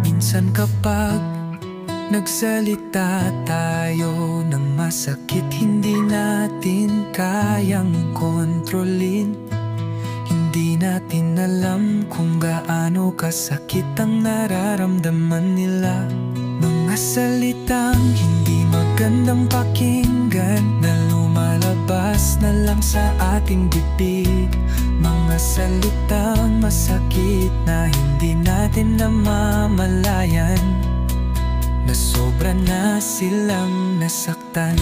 Minsan kapag nagsalita tayo ng masakit, hindi natin kayang kontrolin. Hindi natin alam kung gaano kasakit ang nararamdaman nila. Mga salitang hindi magandang pakinggan na lumalabas na lang sa ating bibig. Mga salitang masakit na hindi natin namamalayan, na sobra na silang nasaktan.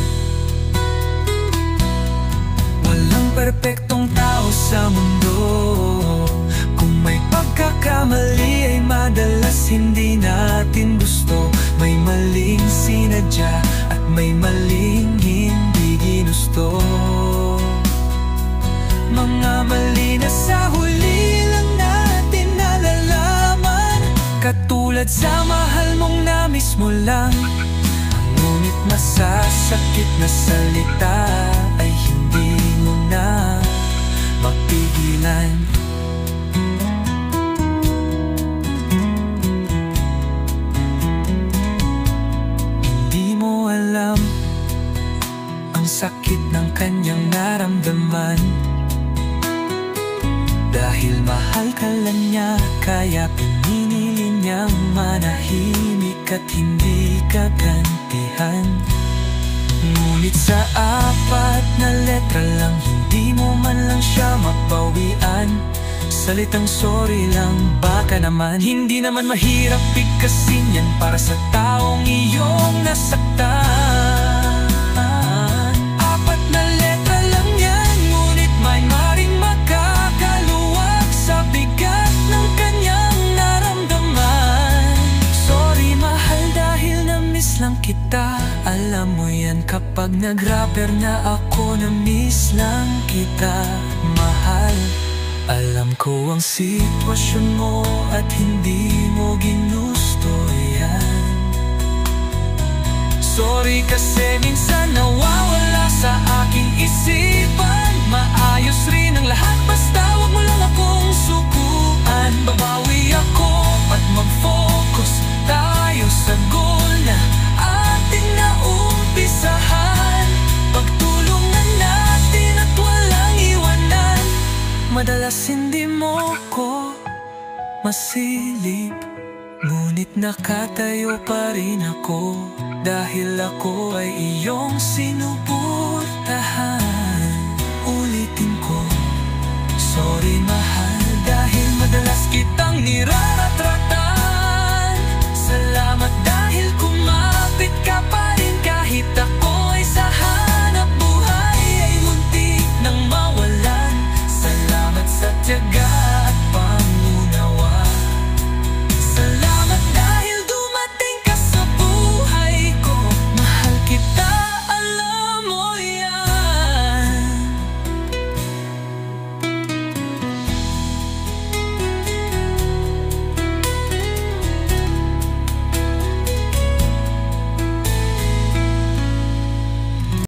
Walang perpektong tao sa mundo. Kung may pagkakamali ay madalas hindi natin gusto. May maling sinadya at may maling hindi ginusto. Mga mali na sa huli lang natin nalalaman, katulad sa mahal mong namiss mo lang. Ngunit masasakit na salita ay hindi mo na mapigilan. Hindi mo alam ang sakit ng kanyang naramdaman. Dahil mahal ka lang niya, kaya pinili niyang manahimik at hindi ka gantihan. Ngunit sa apat na letra lang, hindi mo man lang siya mapawian. Salitang sorry lang, baka naman hindi naman mahirap bigkasin yan para sa taong iyong nasaktan. Apat na letra lang yan, ngunit may maring makakaluwag sa bigat ng kanyang naramdaman. Sorry mahal dahil na-miss lang kita. Alam mo yan kapag nag-rapper na ako, na-miss lang kita. Mahal, alam ko ang sitwasyon mo at hindi mo ginusto yan. Sorry kasi minsan nawawala sa aking isipan. Maayos rin ang lahat basta wag mo lang akong sukuan. Babawi ako at mag-focus tayo sa goal na ating naumpisahan. Pagtulungan natin at walang iwanan. Madalas hindi mo ko masilip, ngunit nakatayo pa rin ako, dahil ako ay iyong sinuportahan.